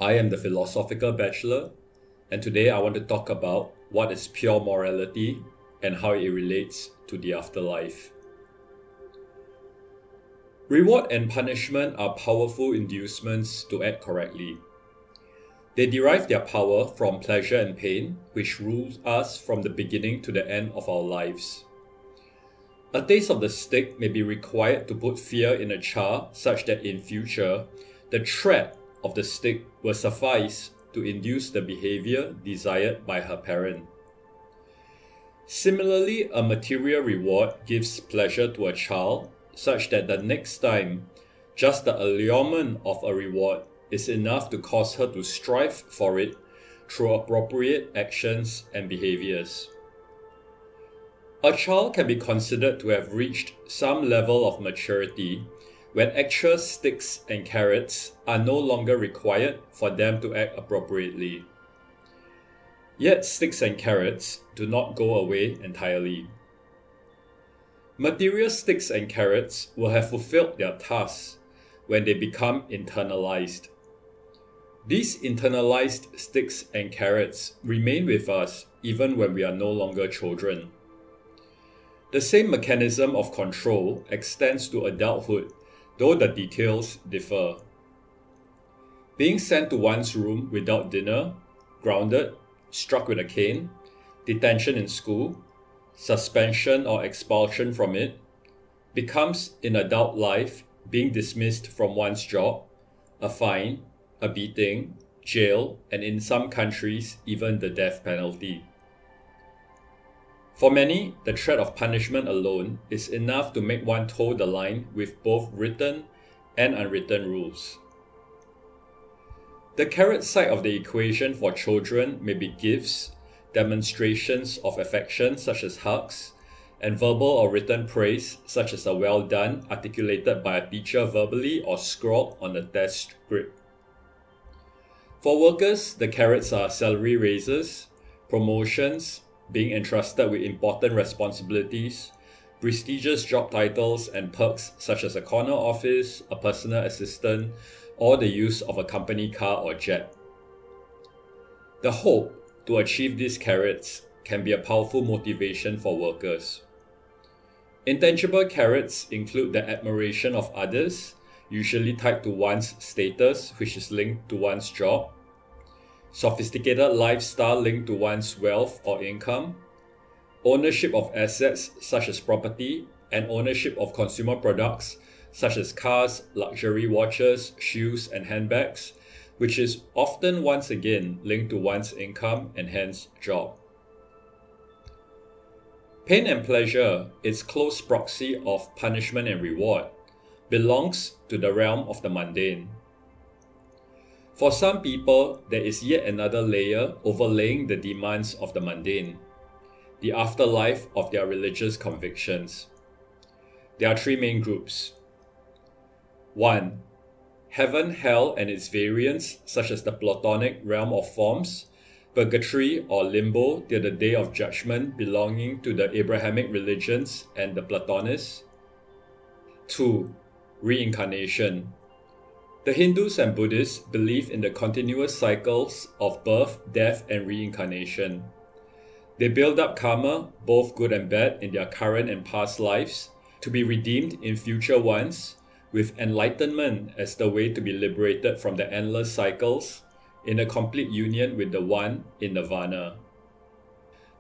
I am the Philosophical Bachelor, and today I want to talk about what is pure morality and how it relates to the afterlife. Reward and punishment are powerful inducements to act correctly. They derive their power from pleasure and pain, which rules us from the beginning to the end of our lives. A taste of the stick may be required to put fear in a child such that in future, the threat of the stick will suffice to induce the behavior desired by her parent. Similarly, a material reward gives pleasure to a child such that the next time, just the allurement of a reward is enough to cause her to strive for it through appropriate actions and behaviors. A child can be considered to have reached some level of maturity when actual sticks and carrots are no longer required for them to act appropriately. Yet sticks and carrots do not go away entirely. Material sticks and carrots will have fulfilled their tasks when they become internalized. These internalized sticks and carrots remain with us even when we are no longer children. The same mechanism of control extends to adulthood, though the details differ. Being sent to one's room without dinner, grounded, struck with a cane, detention in school, suspension or expulsion from it, becomes in adult life being dismissed from one's job, a fine, a beating, jail, and in some countries even the death penalty. For many, the threat of punishment alone is enough to make one toe the line with both written and unwritten rules. The carrot side of the equation for children may be gifts, demonstrations of affection such as hugs, and verbal or written praise such as a well done articulated by a teacher verbally or scrawled on a test script. For workers, the carrots are salary raises, promotions, being entrusted with important responsibilities, prestigious job titles and perks such as a corner office, a personal assistant, or the use of a company car or jet. The hope to achieve these carrots can be a powerful motivation for workers. Intangible carrots include the admiration of others, usually tied to one's status, which is linked to one's job, sophisticated lifestyle linked to one's wealth or income, ownership of assets such as property, and ownership of consumer products such as cars, luxury watches, shoes, and handbags, which is often once again linked to one's income and hence job. Pain and pleasure, its close proxy of punishment and reward, belongs to the realm of the mundane. For some people, there is yet another layer overlaying the demands of the mundane, the afterlife of their religious convictions. There are three main groups. 1. Heaven, hell, and its variants, such as the Platonic realm of forms, purgatory or limbo till the day of judgment belonging to the Abrahamic religions and the Platonists. 2. Reincarnation. The Hindus and Buddhists believe in the continuous cycles of birth, death, and reincarnation. They build up karma, both good and bad, in their current and past lives, to be redeemed in future ones, with enlightenment as the way to be liberated from the endless cycles, in a complete union with the One in Nirvana.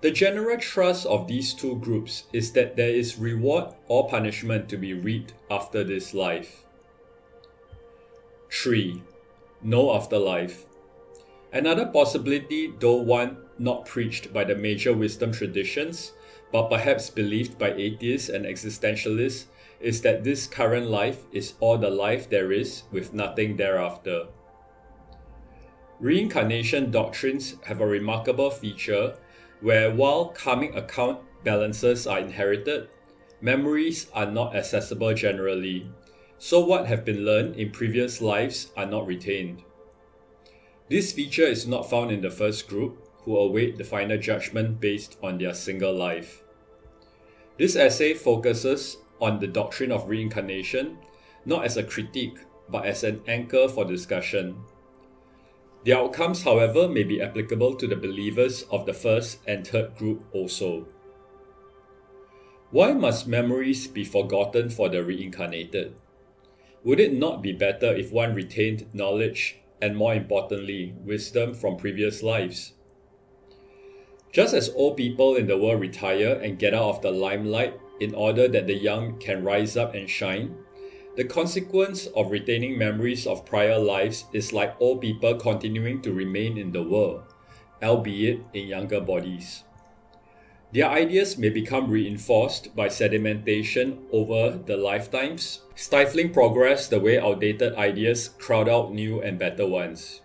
The general thrust of these two groups is that there is reward or punishment to be reaped after this life. 3. No afterlife. Another possibility, though one not preached by the major wisdom traditions, but perhaps believed by atheists and existentialists, is that this current life is all the life there is with nothing thereafter. Reincarnation doctrines have a remarkable feature where while karmic account balances are inherited, memories are not accessible generally, so what have been learned in previous lives are not retained. This feature is not found in the first group, who await the final judgment based on their single life. This essay focuses on the doctrine of reincarnation, not as a critique, but as an anchor for discussion. The outcomes, however, may be applicable to the believers of the first and third group also. Why must memories be forgotten for the reincarnated? Would it not be better if one retained knowledge and, more importantly, wisdom from previous lives? Just as old people in the world retire and get out of the limelight in order that the young can rise up and shine, the consequence of retaining memories of prior lives is like old people continuing to remain in the world, albeit in younger bodies. Their ideas may become reinforced by sedimentation over the lifetimes, stifling progress the way outdated ideas crowd out new and better ones.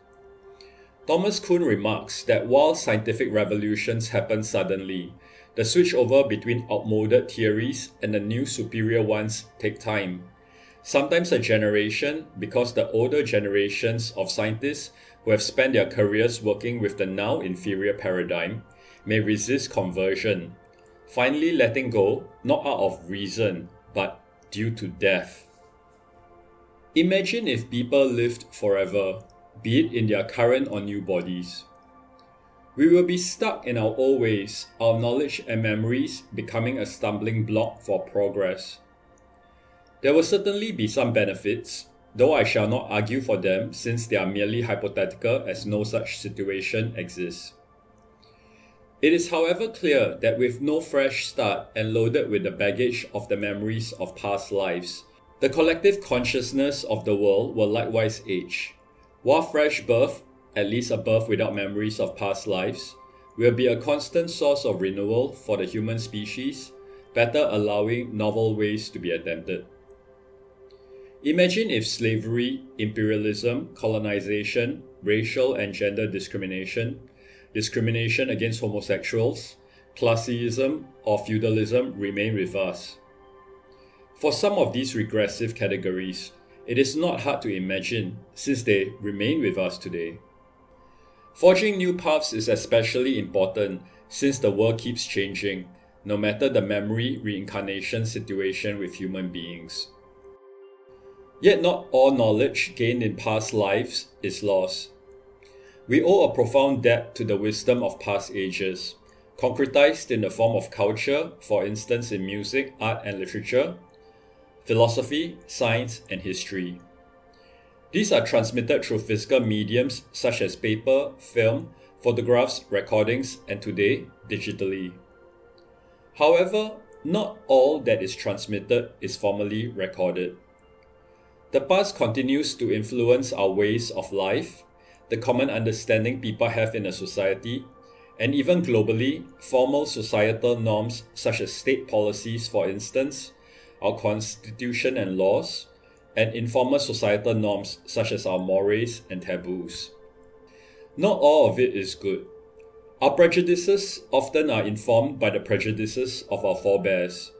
Thomas Kuhn remarks that while scientific revolutions happen suddenly, the switchover between outmoded theories and the new superior ones take time. Sometimes a generation, because the older generations of scientists who have spent their careers working with the now inferior paradigm may resist conversion, finally letting go, not out of reason, but due to death. Imagine if people lived forever, be it in their current or new bodies. We will be stuck in our old ways, our knowledge and memories becoming a stumbling block for progress. There will certainly be some benefits, though I shall not argue for them since they are merely hypothetical as no such situation exists. It is, however, clear that with no fresh start and loaded with the baggage of the memories of past lives, the collective consciousness of the world will likewise age, while fresh birth, at least a birth without memories of past lives, will be a constant source of renewal for the human species, better allowing novel ways to be attempted. Imagine if slavery, imperialism, colonization, racial and gender discrimination against homosexuals, classism, or feudalism remain with us. For some of these regressive categories, it is not hard to imagine since they remain with us today. Forging new paths is especially important since the world keeps changing, no matter the memory reincarnation situation with human beings. Yet not all knowledge gained in past lives is lost. We owe a profound debt to the wisdom of past ages, concretized in the form of culture, for instance in music, art and literature, philosophy, science, and history. These are transmitted through physical mediums such as paper, film, photographs, recordings, and today, digitally. However, not all that is transmitted is formally recorded. The past continues to influence our ways of life, the common understanding people have in a society, and even globally, formal societal norms such as state policies, for instance, our constitution and laws, and informal societal norms such as our mores and taboos. Not all of it is good. Our prejudices often are informed by the prejudices of our forebears.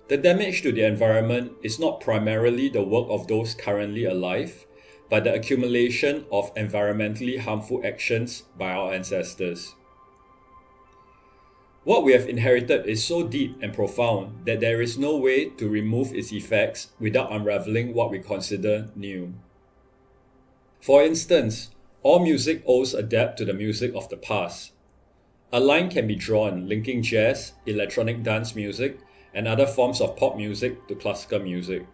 The damage to the environment is not primarily the work of those currently alive, but the accumulation of environmentally harmful actions by our ancestors. What we have inherited is so deep and profound that there is no way to remove its effects without unraveling what we consider new. For instance, all music owes a debt to the music of the past. A line can be drawn linking jazz, electronic dance music, and other forms of pop music to classical music.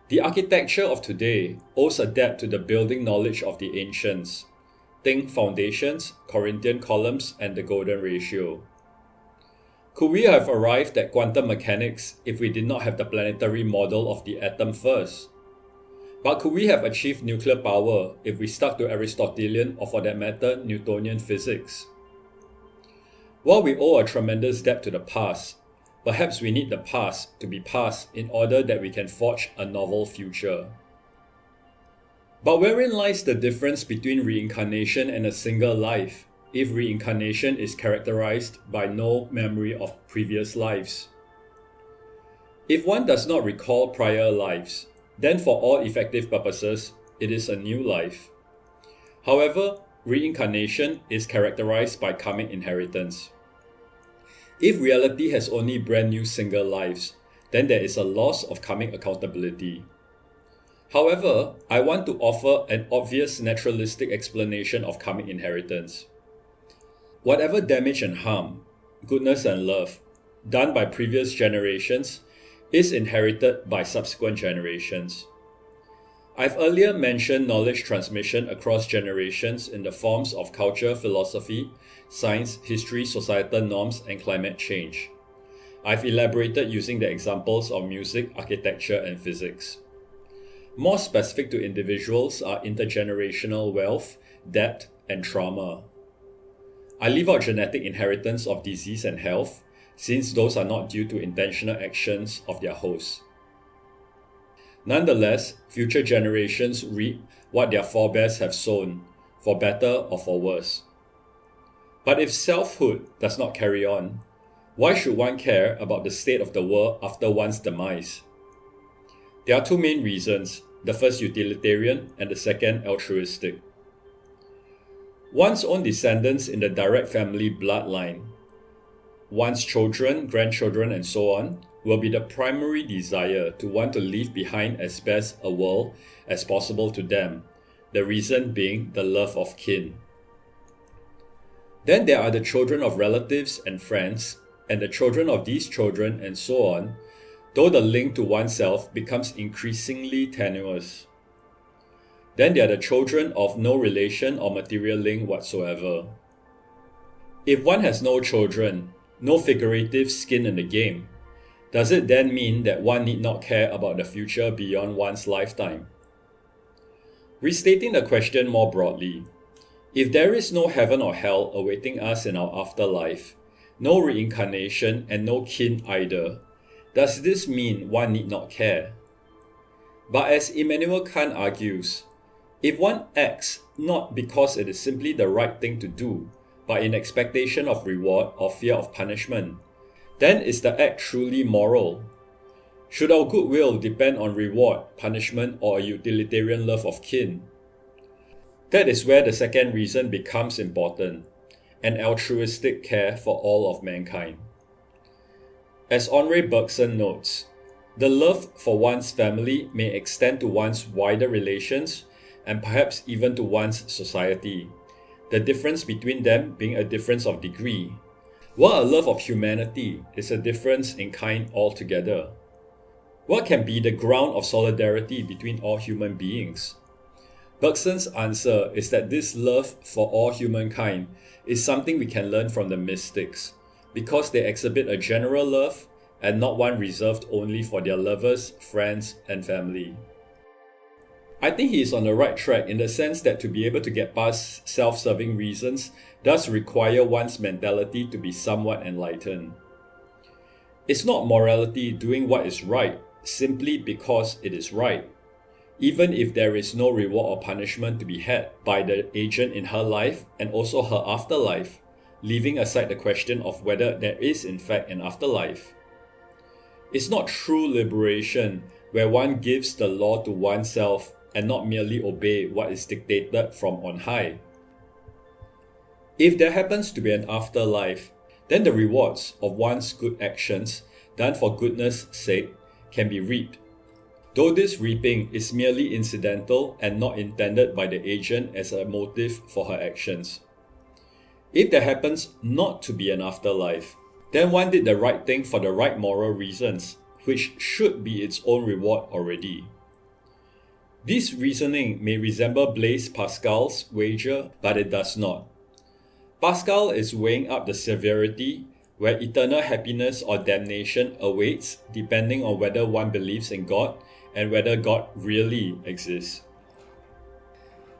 The architecture of today owes a debt to the building knowledge of the ancients. Think foundations, Corinthian columns, and the golden ratio. Could we have arrived at quantum mechanics if we did not have the planetary model of the atom first? But could we have achieved nuclear power if we stuck to Aristotelian or, for that matter, Newtonian physics? While we owe a tremendous debt to the past, perhaps we need the past to be past in order that we can forge a novel future. But wherein lies the difference between reincarnation and a single life, if reincarnation is characterized by no memory of previous lives? If one does not recall prior lives, then for all effective purposes, it is a new life. However, reincarnation is characterized by karmic inheritance. If reality has only brand new single lives, then there is a loss of karmic accountability. However, I want to offer an obvious naturalistic explanation of karmic inheritance. Whatever damage and harm, goodness and love, done by previous generations is inherited by subsequent generations. I've earlier mentioned knowledge transmission across generations in the forms of culture, philosophy, science, history, societal norms, and climate change. I've elaborated using the examples of music, architecture, and physics. More specific to individuals are intergenerational wealth, debt, and trauma. I leave out genetic inheritance of disease and health, since those are not due to intentional actions of their hosts. Nonetheless, future generations reap what their forebears have sown, for better or for worse. But if selfhood does not carry on, why should one care about the state of the world after one's demise? There are two main reasons, the first utilitarian and the second altruistic. One's own descendants in the direct family bloodline, one's children, grandchildren, and so on, will be the primary desire to want to leave behind as best a world as possible to them, the reason being the love of kin. Then there are the children of relatives and friends, and the children of these children, and so on, though the link to oneself becomes increasingly tenuous. Then there are the children of no relation or material link whatsoever. If one has no children, no figurative skin in the game, does it then mean that one need not care about the future beyond one's lifetime? Restating the question more broadly, if there is no heaven or hell awaiting us in our afterlife, no reincarnation and no kin either, does this mean one need not care? But as Immanuel Kant argues, if one acts not because it is simply the right thing to do, but in expectation of reward or fear of punishment, then is the act truly moral? Should our goodwill depend on reward, punishment, or a utilitarian love of kin? That is where the second reason becomes important, an altruistic care for all of mankind. As Henri Bergson notes, the love for one's family may extend to one's wider relations and perhaps even to one's society, the difference between them being a difference of degree, while a love of humanity is a difference in kind altogether. What can be the ground of solidarity between all human beings? Bergson's answer is that this love for all humankind is something we can learn from the mystics, because they exhibit a general love and not one reserved only for their lovers, friends, and family. I think he is on the right track in the sense that to be able to get past self-serving reasons does require one's mentality to be somewhat enlightened. It's not morality doing what is right simply because it is right, even if there is no reward or punishment to be had by the agent in her life and also her afterlife, leaving aside the question of whether there is in fact an afterlife. It's not true liberation where one gives the law to oneself and not merely obey what is dictated from on high. If there happens to be an afterlife, then the rewards of one's good actions done for goodness' sake can be reaped, though this reaping is merely incidental and not intended by the agent as a motive for her actions. If there happens not to be an afterlife, then one did the right thing for the right moral reasons, which should be its own reward already. This reasoning may resemble Blaise Pascal's wager, but it does not. Pascal is weighing up the severity where eternal happiness or damnation awaits depending on whether one believes in God and whether God really exists.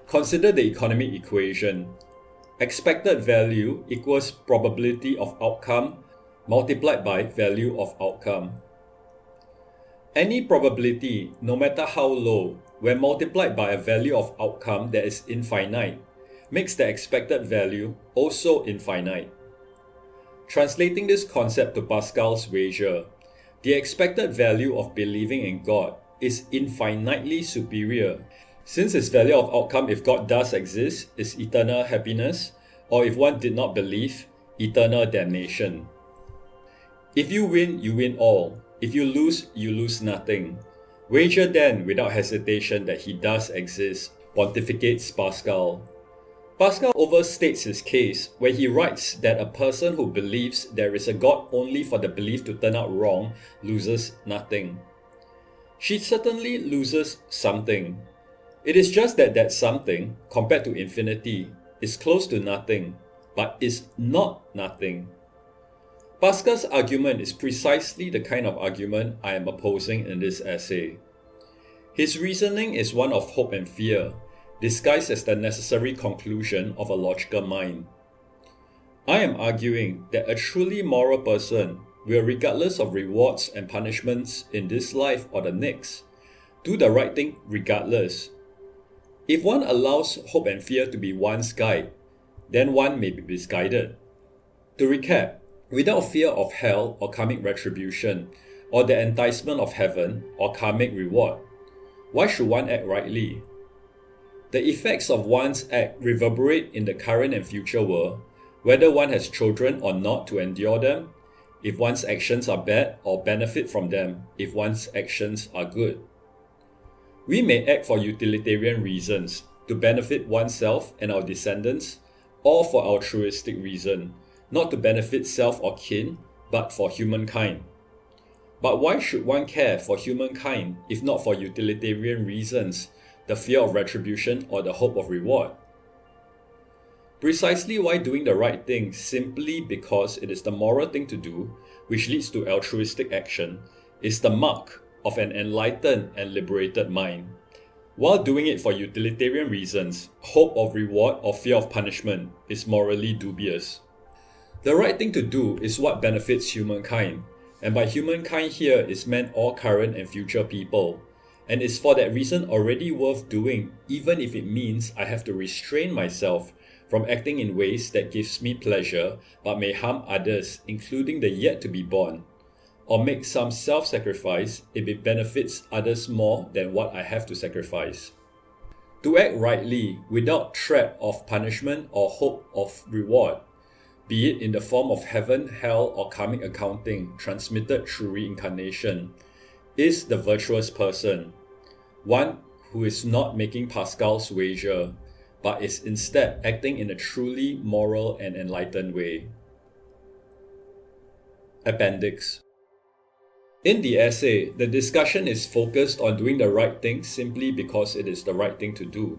Consider the economic equation. Expected value equals probability of outcome multiplied by value of outcome. Any probability, no matter how low, when multiplied by a value of outcome that is infinite, makes the expected value also infinite. Translating this concept to Pascal's wager, the expected value of believing in God is infinitely superior, since its value of outcome if God does exist is eternal happiness, or if one did not believe, eternal damnation. If you win all. If you lose nothing. Wager then without hesitation that he does exist, pontificates Pascal. Pascal overstates his case where he writes that a person who believes there is a God only for the belief to turn out wrong loses nothing. She certainly loses something. It is just that that something, compared to infinity, is close to nothing, but is not nothing. Pascal's argument is precisely the kind of argument I am opposing in this essay. His reasoning is one of hope and fear, disguised as the necessary conclusion of a logical mind. I am arguing that a truly moral person will, regardless of rewards and punishments in this life or the next, do the right thing regardless. If one allows hope and fear to be one's guide, then one may be misguided. To recap, without fear of hell or karmic retribution, or the enticement of heaven or karmic reward, why should one act rightly? The effects of one's act reverberate in the current and future world, whether one has children or not to endure them, if one's actions are bad, or benefit from them if one's actions are good. We may act for utilitarian reasons, to benefit oneself and our descendants, or for altruistic reason, not to benefit self or kin, but for humankind. But why should one care for humankind if not for utilitarian reasons, the fear of retribution or the hope of reward? Precisely why doing the right thing simply because it is the moral thing to do, which leads to altruistic action, is the mark of an enlightened and liberated mind. While doing it for utilitarian reasons, hope of reward or fear of punishment is morally dubious. The right thing to do is what benefits humankind, and by humankind here is meant all current and future people, and is for that reason already worth doing, even if it means I have to restrain myself from acting in ways that gives me pleasure but may harm others, including the yet to be born, or make some self-sacrifice if it benefits others more than what I have to sacrifice. To act rightly without threat of punishment or hope of reward, be it in the form of heaven, hell, or karmic accounting transmitted through reincarnation, is the virtuous person, one who is not making Pascal's wager, but is instead acting in a truly moral and enlightened way. Appendix. In the essay, the discussion is focused on doing the right thing simply because it is the right thing to do.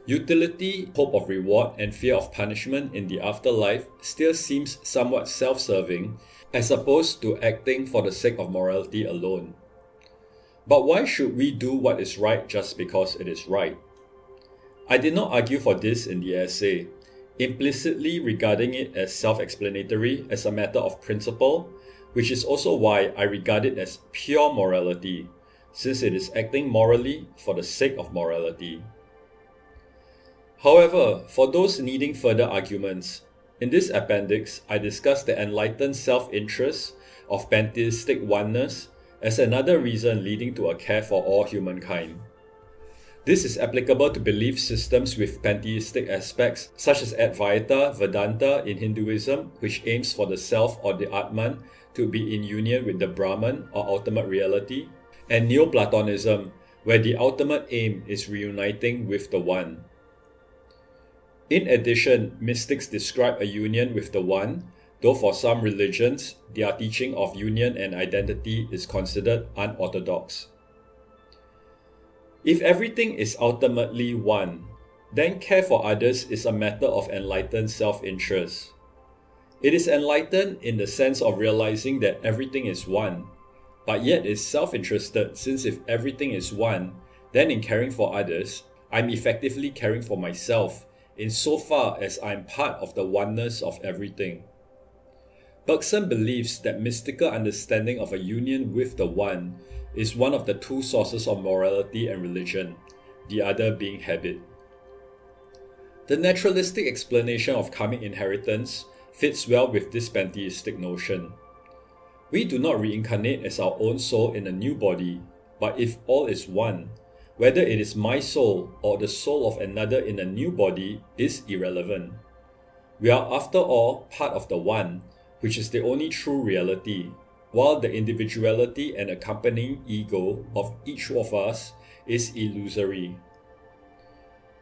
Utility, hope of reward, and fear of punishment in the afterlife still seems somewhat self-serving, as opposed to acting for the sake of morality alone. But why should we do what is right just because it is right? I did not argue for this in the essay, implicitly regarding it as self-explanatory as a matter of principle, which is also why I regard it as pure morality, since it is acting morally for the sake of morality. However, for those needing further arguments, in this appendix I discuss the enlightened self-interest of pantheistic oneness as another reason leading to a care for all humankind. This is applicable to belief systems with pantheistic aspects such as Advaita Vedanta in Hinduism, which aims for the self or the Atman to be in union with the Brahman or ultimate reality, and Neoplatonism, where the ultimate aim is reuniting with the One. In addition, mystics describe a union with the One, though for some religions, their teaching of union and identity is considered unorthodox. If everything is ultimately one, then care for others is a matter of enlightened self-interest. It is enlightened in the sense of realizing that everything is one, but yet is self-interested, since if everything is one, then in caring for others, I'm effectively caring for myself, insofar as I'm part of the oneness of everything. Bergson believes that mystical understanding of a union with the One is one of the two sources of morality and religion, the other being habit. The naturalistic explanation of karmic inheritance fits well with this pantheistic notion. We do not reincarnate as our own soul in a new body, but if all is one, whether it is my soul or the soul of another in a new body is irrelevant. We are after all part of the One, which is the only true reality, while the individuality and accompanying ego of each of us is illusory.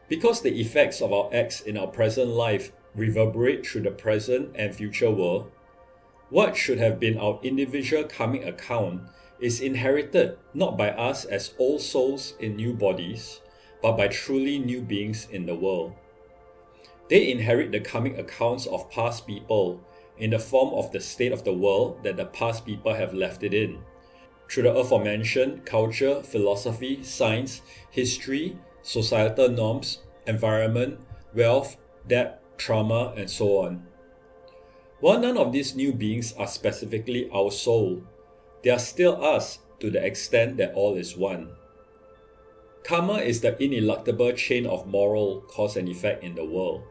Because the effects of our acts in our present life reverberate through the present and future world, what should have been our individual karmic account is inherited not by us as old souls in new bodies, but by truly new beings in the world. They inherit the karmic accounts of past people in the form of the state of the world that the past people have left it in, through the aforementioned culture, philosophy, science, history, societal norms, environment, wealth, debt, trauma, and so on. While none of these new beings are specifically our soul, they are still us to the extent that all is one. Karma is the ineluctable chain of moral cause and effect in the world.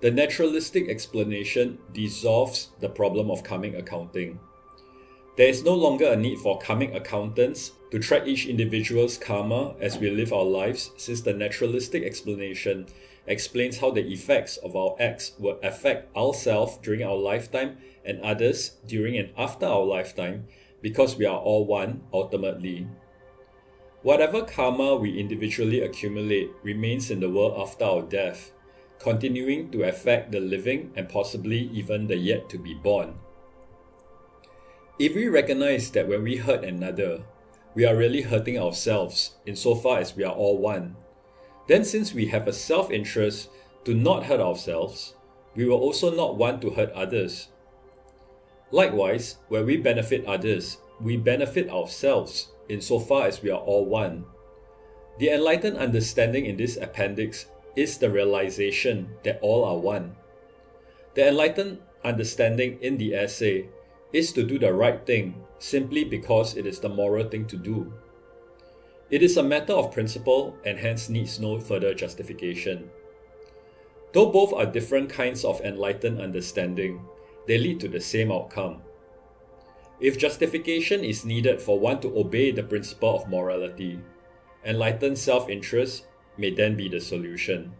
The naturalistic explanation dissolves the problem of karmic accounting. There is no longer a need for karmic accountants to track each individual's karma as we live our lives, since the naturalistic explanation explains how the effects of our acts will affect ourselves during our lifetime and others during and after our lifetime, because we are all one ultimately. Whatever karma we individually accumulate remains in the world after our death, continuing to affect the living and possibly even the yet to be born. If we recognize that when we hurt another, we are really hurting ourselves insofar as we are all one, then since we have a self-interest to not hurt ourselves, we will also not want to hurt others. Likewise, when we benefit others, we benefit ourselves insofar as we are all one. The enlightened understanding in this appendix is the realization that all are one. The enlightened understanding in the essay is to do the right thing simply because it is the moral thing to do. It is a matter of principle and hence needs no further justification. Though both are different kinds of enlightened understanding, they lead to the same outcome. If justification is needed for one to obey the principle of morality, enlightened self-interest may then be the solution.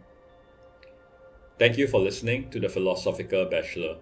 Thank you for listening to the Philosophical Bachelor.